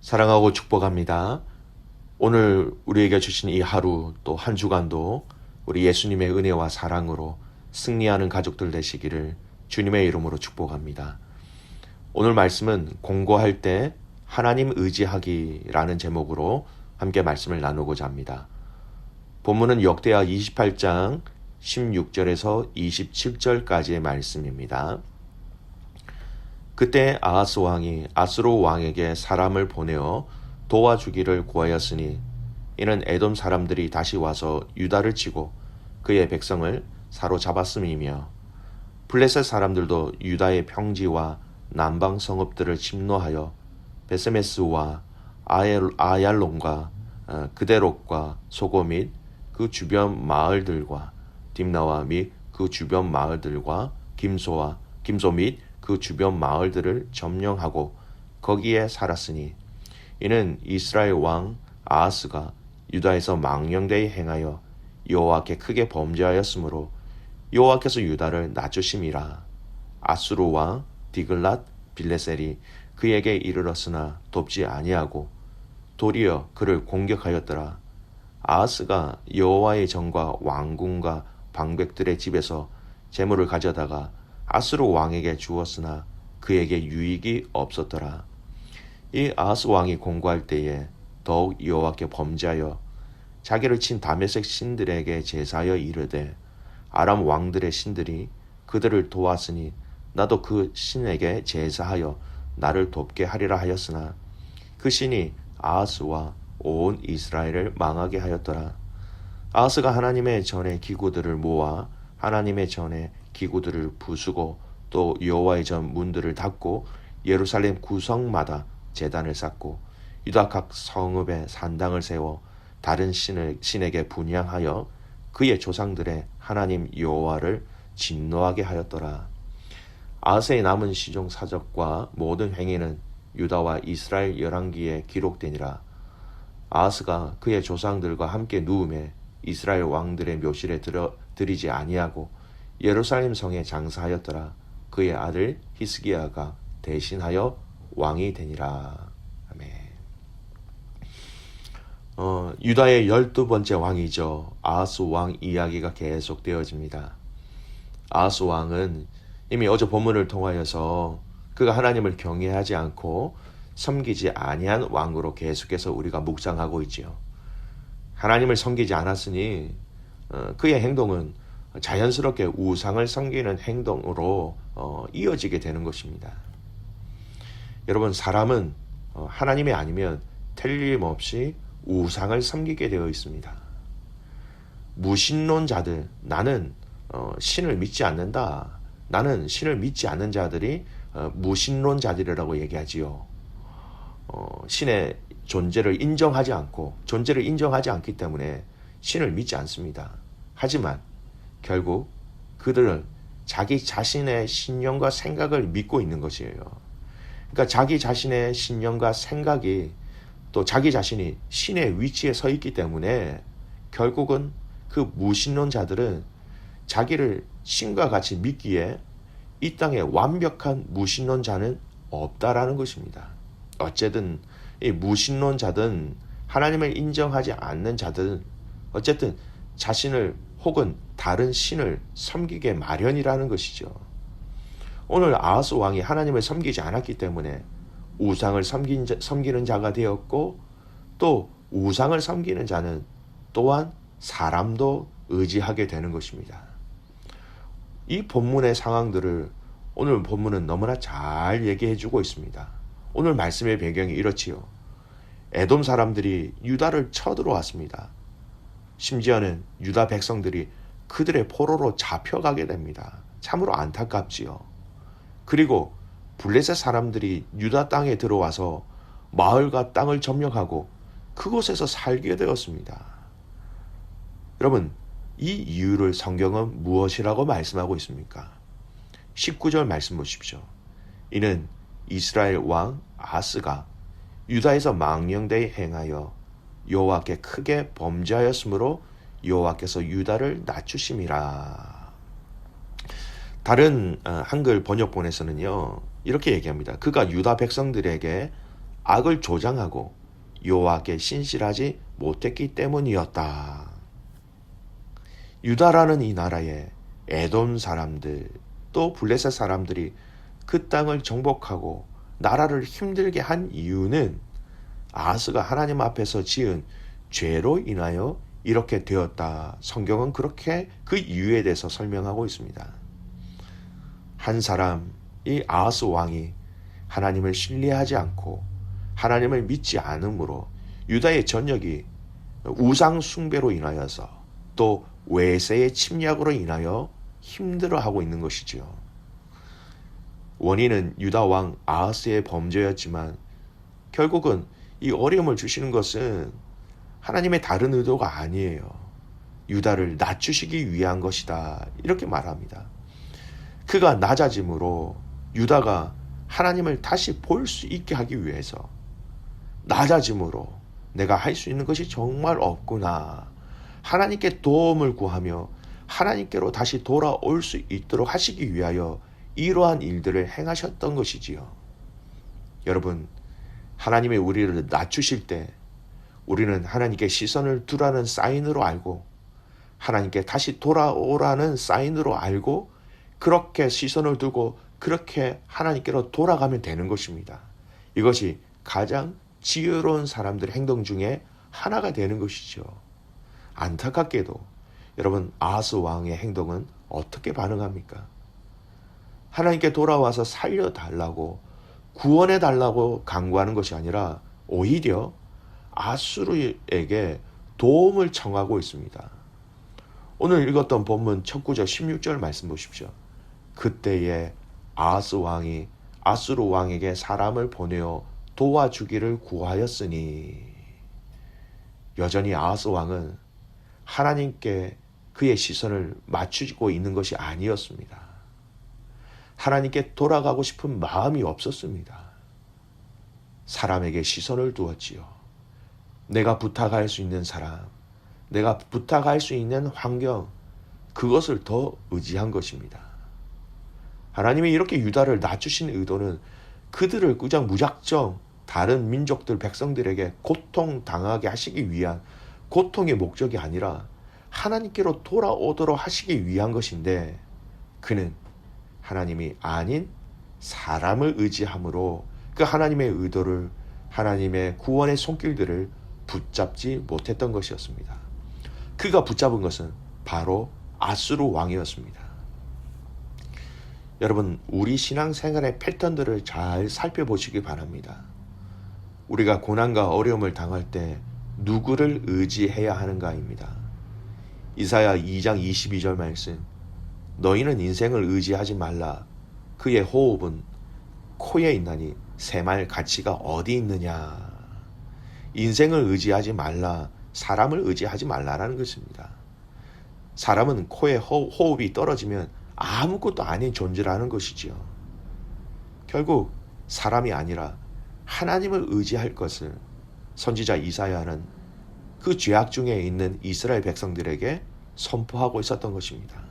사랑하고 축복합니다. 오늘 우리에게 주신 이 하루 또 한 주간도 우리 예수님의 은혜와 사랑으로 승리하는 가족들 되시기를 주님의 이름으로 축복합니다. 오늘 말씀은 공고할 때 하나님 의지하기라는 제목으로 함께 말씀을 나누고자 합니다. 본문은 역대하 28장 16절에서 27절까지의 말씀입니다. 그때 아하스 왕이 아스로 왕에게 사람을 보내어 도와주기를 구하였으니 이는 에돔 사람들이 다시 와서 유다를 치고 그의 백성을 사로잡았음이며 블레셋 사람들도 유다의 평지와 남방 성읍들을 침노하여 베세메스와 아얄론과 그데롯과 소고 및 그 주변 마을들과 딥나와 및 그 주변 마을들과 김소 및 그 주변 마을들을 점령하고 거기에 살았으니 이는 이스라엘 왕 아하스가 유다에서 망령되이 행하여 여호와께 크게 범죄하였으므로 여호와께서 유다를 낮추심이라. 아수르 왕 디글랏 빌레셀이 그에게 이르렀으나 돕지 아니하고 도리어 그를 공격하였더라. 아하스가 여호와의 전과 왕궁과 방백들의 집에서 재물을 가져다가 아수르 왕에게 주었으나 그에게 유익이 없었더라. 이 아하스 왕이 공고할 때에 더욱 여호와께 범죄하여 자기를 친 다메섹 신들에게 제사하여 이르되 아람 왕들의 신들이 그들을 도왔으니 나도 그 신에게 제사하여 나를 돕게 하리라 하였으나 그 신이 아하스와 온 이스라엘을 망하게 하였더라. 아하스가 하나님의 전에 기구들을 모아 하나님의 전에 기구들을 부수고 또 여호와의 전 문들을 닫고 예루살렘 구성마다 제단을 쌓고 유다 각 성읍에 산당을 세워 다른 신에게 분향하여 그의 조상들의 하나님 여호와를 진노하게 하였더라. 아하스의 남은 시종 사적과 모든 행위는 유다와 이스라엘 열왕기에 기록되니라. 아하스가 그의 조상들과 함께 누움에 이스라엘 왕들의 묘실에 들이지 아니하고 예루살렘 성에 장사하였더라. 그의 아들 히스기야가 대신하여 왕이 되니라. 아멘. 유다의 12번째 왕이죠. 아하스 왕 이야기가 계속되어집니다. 아하스 왕은 이미 어제 본문을 통하여서 그가 하나님을 경외하지 않고 섬기지 아니한 왕으로 계속해서 우리가 묵상하고 있지요. 하나님을 섬기지 않았으니 그의 행동은 자연스럽게 우상을 섬기는 행동으로 이어지게 되는 것입니다. 여러분, 사람은 하나님이 아니면 틀림없이 우상을 섬기게 되어 있습니다. 무신론자들, 나는 신을 믿지 않는다. 나는 신을 믿지 않는 자들이 무신론자들이라고 얘기하지요. 신의 존재를 인정하지 않기 때문에 신을 믿지 않습니다. 하지만 결국 그들은 자기 자신의 신념과 생각을 믿고 있는 것이에요. 그러니까 자기 자신의 신념과 생각이 또 자기 자신이 신의 위치에 서 있기 때문에 결국은 그 무신론자들은 자기를 신과 같이 믿기에 이 땅에 완벽한 무신론자는 없다라는 것입니다. 어쨌든 이 무신론자든 하나님을 인정하지 않는 자들은 어쨌든 자신을 혹은 다른 신을 섬기게 마련이라는 것이죠. 오늘 아하스 왕이 하나님을 섬기지 않았기 때문에 우상을 섬기는 자가 되었고 또 우상을 섬기는 자는 또한 사람도 의지하게 되는 것입니다. 이 본문의 상황들을 오늘 본문은 너무나 잘 얘기해 주고 있습니다. 오늘 말씀의 배경이 이렇지요. 에돔 사람들이 유다를 쳐들어왔습니다. 심지어는 유다 백성들이 그들의 포로로 잡혀가게 됩니다. 참으로 안타깝지요. 그리고 블레셋 사람들이 유다 땅에 들어와서 마을과 땅을 점령하고 그곳에서 살게 되었습니다. 여러분, 이 이유를 성경은 무엇이라고 말씀하고 있습니까? 19절 말씀 보십시오. 이는 이스라엘 왕 아하스가 유다에서 망령되이 행하여 여호와께 크게 범죄하였으므로 여호와께서 유다를 낮추심이라. 다른 한글 번역본에서는요 이렇게 얘기합니다. 그가 유다 백성들에게 악을 조장하고 여호와께 신실하지 못했기 때문이었다. 유다라는 이 나라에 에돔 사람들 또 블레셋 사람들이 그 땅을 정복하고 나라를 힘들게 한 이유는 아하스가 하나님 앞에서 지은 죄로 인하여 이렇게 되었다. 성경은 그렇게 그 이유에 대해서 설명하고 있습니다. 한 사람, 이 아하스 왕이 하나님을 신뢰하지 않고 하나님을 믿지 않으므로 유다의 전역이 우상 숭배로 인하여서 또 외세의 침략으로 인하여 힘들어하고 있는 것이지요. 원인은 유다 왕 아하스의 범죄였지만 결국은 이 어려움을 주시는 것은 하나님의 다른 의도가 아니에요. 유다를 낮추시기 위한 것이다. 이렇게 말합니다. 그가 낮아짐으로 유다가 하나님을 다시 볼 수 있게 하기 위해서 낮아짐으로 내가 할 수 있는 것이 정말 없구나. 하나님께 도움을 구하며 하나님께로 다시 돌아올 수 있도록 하시기 위하여 이러한 일들을 행하셨던 것이지요. 여러분, 하나님의 우리를 낮추실 때 우리는 하나님께 시선을 두라는 사인으로 알고 하나님께 다시 돌아오라는 사인으로 알고 그렇게 시선을 두고 그렇게 하나님께로 돌아가면 되는 것입니다. 이것이 가장 지혜로운 사람들의 행동 중에 하나가 되는 것이죠. 안타깝게도 여러분, 아하스 왕의 행동은 어떻게 반응합니까? 하나님께 돌아와서 살려달라고 구원해달라고 간구하는 것이 아니라 오히려 아수르에게 도움을 청하고 있습니다. 오늘 읽었던 본문 첫 구절 16절 말씀 보십시오. 그때에 아하스 왕이 아수르 왕에게 사람을 보내어 도와주기를 구하였으니, 여전히 아하스 왕은 하나님께 그의 시선을 맞추고 있는 것이 아니었습니다. 하나님께 돌아가고 싶은 마음이 없었습니다. 사람에게 시선을 두었지요. 내가 부탁할 수 있는 사람, 내가 부탁할 수 있는 환경, 그것을 더 의지한 것입니다. 하나님이 이렇게 유다를 낮추신 의도는 그들을 그냥 무작정 다른 민족들 백성들에게 고통당하게 하시기 위한 고통의 목적이 아니라 하나님께로 돌아오도록 하시기 위한 것인데, 그는 하나님이 아닌 사람을 의지함으로 그 하나님의 의도를, 하나님의 구원의 손길들을 붙잡지 못했던 것이었습니다. 그가 붙잡은 것은 바로 아수르 왕이었습니다. 여러분, 우리 신앙생활의 패턴들을 잘 살펴보시기 바랍니다. 우리가 고난과 어려움을 당할 때 누구를 의지해야 하는가입니다. 이사야 2장 22절 말씀, 너희는 인생을 의지하지 말라. 그의 호흡은 코에 있나니 새말 가치가 어디 있느냐. 인생을 의지하지 말라, 사람을 의지하지 말라라는 것입니다. 사람은 코에 호흡이 떨어지면 아무것도 아닌 존재라는 것이지요. 결국 사람이 아니라 하나님을 의지할 것을 선지자 이사야는 그 죄악 중에 있는 이스라엘 백성들에게 선포하고 있었던 것입니다.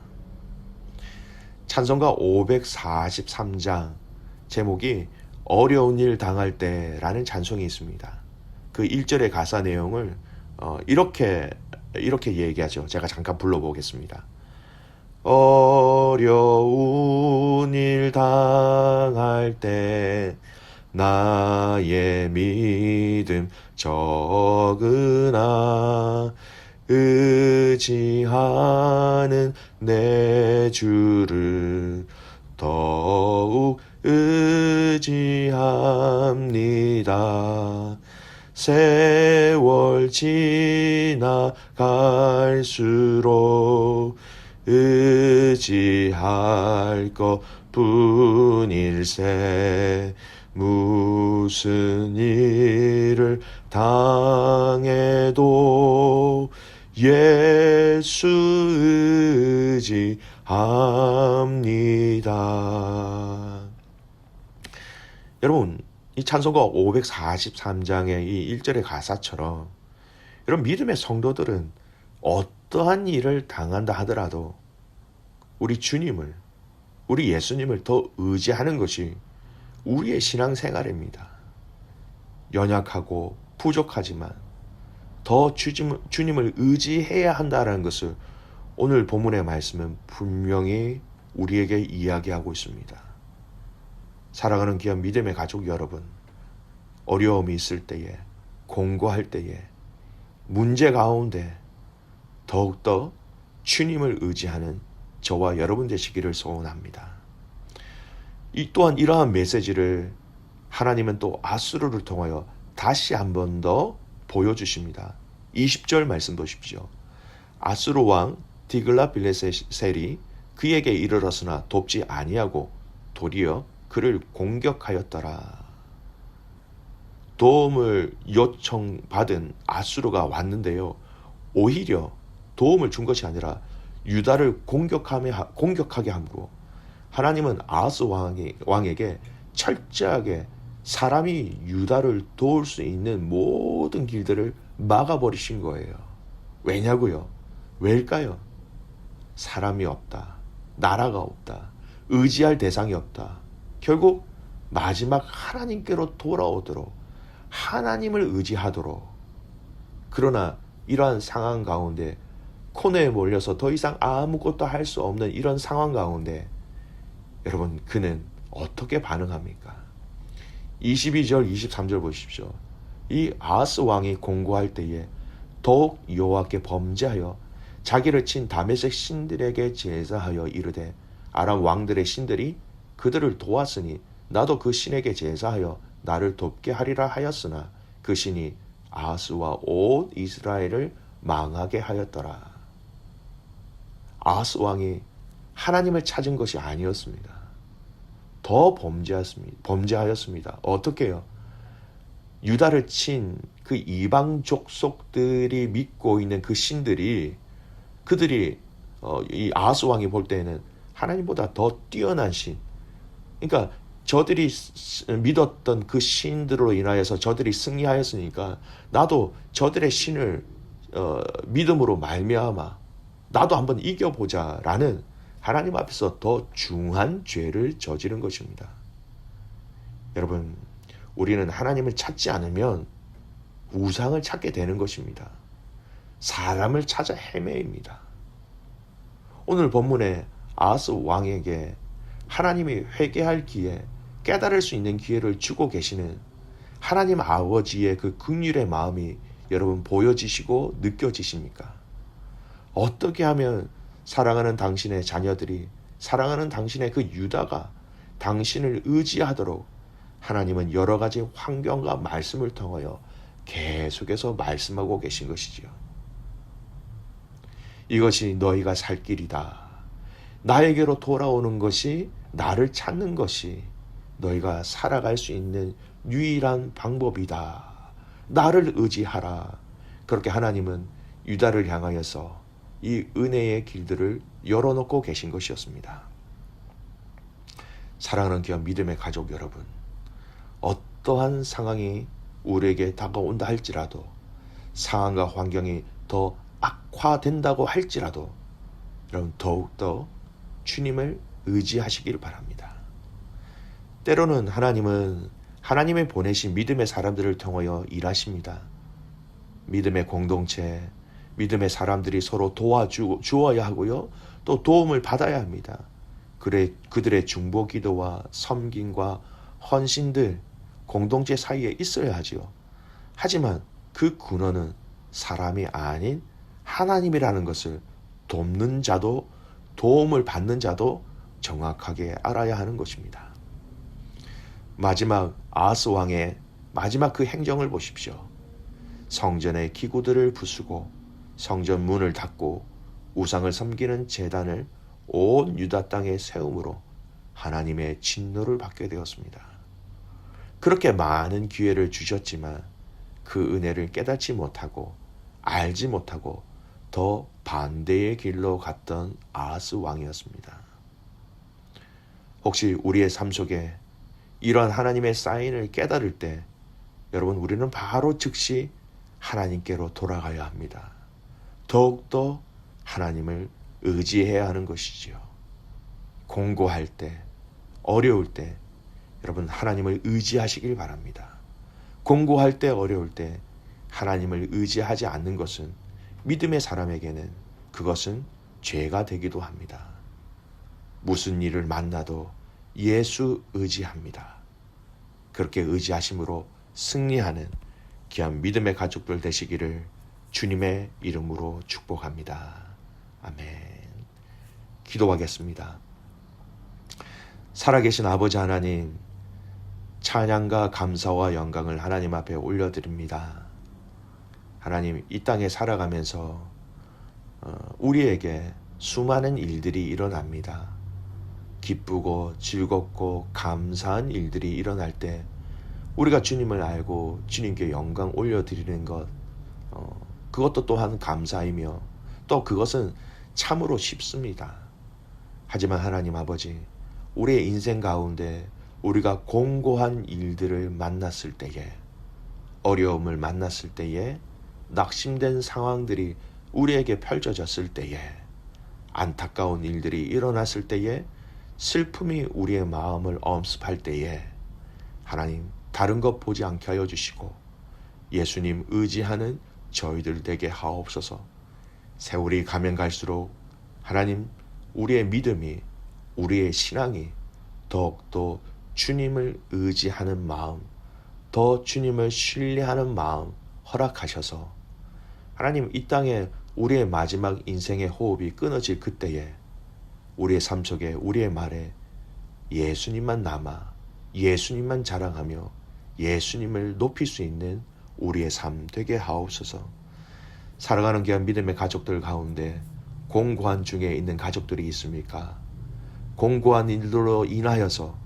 찬송가 543장 제목이 어려운 일 당할 때라는 찬송이 있습니다. 그 1절의 가사 내용을 이렇게 얘기하죠. 제가 잠깐 불러보겠습니다. 어려운 일 당할 때 나의 믿음 적으나 의지하는 내 주를 더욱 의지합니다. 세월 지나갈수록 의지할 것뿐일세. 무슨 일을 당해도 예수 의지합니다. 여러분, 이 찬송가 543장의 이 1절의 가사처럼 이런 믿음의 성도들은 어떠한 일을 당한다 하더라도 우리 주님을, 우리 예수님을 더 의지하는 것이 우리의 신앙생활입니다. 연약하고 부족하지만 더 주님을 의지해야 한다는 것을 오늘 본문의 말씀은 분명히 우리에게 이야기하고 있습니다. 사랑하는 귀한 믿음의 가족 여러분, 어려움이 있을 때에, 공고할 때에, 문제 가운데 더욱더 주님을 의지하는 저와 여러분 되시기를 소원합니다. 이 또한 이러한 메시지를 하나님은 또 아수르를 통하여 다시 한 번 더 보여주십니다. 20절 말씀 보십시오. 아수르 왕 디글라빌레셀이 그에게 이르렀으나 돕지 아니하고 도리어 그를 공격하였더라. 도움을 요청받은 아수르가 왔는데요. 오히려 도움을 준 것이 아니라 유다를 공격하게 함으로 하나님은 아하스 왕에게 철저하게 사람이 유다를 도울 수 있는 모든 길들을 막아버리신 거예요. 왜냐고요? 왜일까요? 사람이 없다. 나라가 없다. 의지할 대상이 없다. 결국 마지막 하나님께로 돌아오도록 하나님을 의지하도록. 그러나 이러한 상황 가운데 코너에 몰려서 더 이상 아무것도 할 수 없는 이런 상황 가운데 여러분 그는 어떻게 반응합니까? 22절 23절 보십시오. 이 아하스 왕이 공고할 때에 더욱 여호와께 범죄하여 자기를 친 다메섹 신들에게 제사하여 이르되 아람 왕들의 신들이 그들을 도왔으니 나도 그 신에게 제사하여 나를 돕게 하리라 하였으나 그 신이 아하스와 온 이스라엘을 망하게 하였더라. 아하스 왕이 하나님을 찾은 것이 아니었습니다. 더 범죄하였습니다. 어떻게요? 유다를 친 그 이방 족속들이 믿고 있는 그 신들이 그들이 이 아하스 왕이 볼 때에는 하나님보다 더 뛰어난 신, 그러니까 저들이 믿었던 그 신들로 인하여서 저들이 승리하였으니까 나도 저들의 신을 믿음으로 말미암아 나도 한번 이겨보자라는 하나님 앞에서 더 중한 죄를 저지른 것입니다. 여러분, 우리는 하나님을 찾지 않으면 우상을 찾게 되는 것입니다. 사람을 찾아 헤매입니다. 오늘 본문에 아하스 왕에게 하나님이 회개할 기회, 깨달을 수 있는 기회를 주고 계시는 하나님 아버지의 그 긍휼의 마음이 여러분 보여지시고 느껴지십니까? 어떻게 하면 사랑하는 당신의 자녀들이, 사랑하는 당신의 그 유다가 당신을 의지하도록 하나님은 여러 가지 환경과 말씀을 통하여 계속해서 말씀하고 계신 것이지요. 이것이 너희가 살 길이다. 나에게로 돌아오는 것이, 나를 찾는 것이 너희가 살아갈 수 있는 유일한 방법이다. 나를 의지하라. 그렇게 하나님은 유다를 향하여서 이 은혜의 길들을 열어놓고 계신 것이었습니다. 사랑하는 귀한 믿음의 가족 여러분, 어떠한 상황이 우리에게 다가온다 할지라도, 상황과 환경이 더 악화된다고 할지라도 여러분 더욱더 주님을 의지하시길 바랍니다. 때로는 하나님은 하나님의 보내신 믿음의 사람들을 통하여 일하십니다. 믿음의 공동체, 믿음의 사람들이 서로 도와주어야 하고요. 또 도움을 받아야 합니다. 그들의 중보 기도와 섬김과 헌신들 공동체 사이에 있어야 하지요. 하지만 그 근원은 사람이 아닌 하나님이라는 것을 돕는 자도 도움을 받는 자도 정확하게 알아야 하는 것입니다. 마지막 아하스 왕의 마지막 그 행정을 보십시오. 성전의 기구들을 부수고 성전 문을 닫고 우상을 섬기는 제단을 온 유다 땅에 세움으로 하나님의 진노를 받게 되었습니다. 그렇게 많은 기회를 주셨지만 그 은혜를 깨닫지 못하고 알지 못하고 더 반대의 길로 갔던 아하스 왕이었습니다. 혹시 우리의 삶 속에 이러한 하나님의 사인을 깨달을 때 여러분 우리는 바로 즉시 하나님께로 돌아가야 합니다. 더욱더 하나님을 의지해야 하는 것이지요. 공고할 때, 어려울 때 여러분 하나님을 의지하시길 바랍니다. 공고할 때 어려울 때 하나님을 의지하지 않는 것은 믿음의 사람에게는 그것은 죄가 되기도 합니다. 무슨 일을 만나도 예수 의지합니다. 그렇게 의지하심으로 승리하는 귀한 믿음의 가족들 되시기를 주님의 이름으로 축복합니다. 아멘. 기도하겠습니다. 살아계신 아버지 하나님, 찬양과 감사와 영광을 하나님 앞에 올려드립니다. 하나님, 이 땅에 살아가면서 우리에게 수많은 일들이 일어납니다. 기쁘고 즐겁고 감사한 일들이 일어날 때 우리가 주님을 알고 주님께 영광 올려드리는 것, 그것도 또한 감사이며 또 그것은 참으로 쉽습니다. 하지만 하나님 아버지, 우리의 인생 가운데 우리가 공고한 일들을 만났을 때에, 어려움을 만났을 때에, 낙심된 상황들이 우리에게 펼쳐졌을 때에, 안타까운 일들이 일어났을 때에, 슬픔이 우리의 마음을 엄습할 때에 하나님, 다른 것 보지 않게 하여 주시고 예수님 의지하는 저희들 되게 하옵소서. 세월이 가면 갈수록 하나님, 우리의 믿음이, 우리의 신앙이 더욱더 주님을 의지하는 마음, 더 주님을 신뢰하는 마음 허락하셔서 하나님, 이 땅에 우리의 마지막 인생의 호흡이 끊어질 그때에 우리의 삶 속에, 우리의 말에 예수님만 남아 예수님만 자랑하며 예수님을 높일 수 있는 우리의 삶 되게 하옵소서. 살아가는 귀한 믿음의 가족들 가운데 공고한 중에 있는 가족들이 있습니까? 공고한 일로 인하여서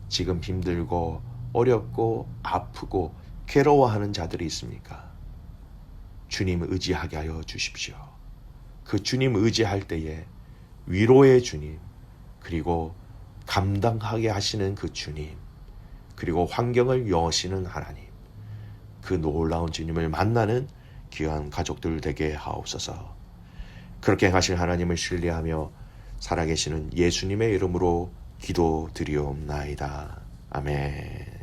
지금 힘들고 어렵고 아프고 괴로워하는 자들이 있습니까? 주님 의지하게 하여 주십시오. 그 주님 의지할 때에 위로의 주님, 그리고 감당하게 하시는 그 주님, 그리고 환경을 여시는 하나님, 그 놀라운 주님을 만나는 귀한 가족들 되게 하옵소서. 그렇게 하실 하나님을 신뢰하며 살아계시는 예수님의 이름으로 기도드리옵나이다. 아멘.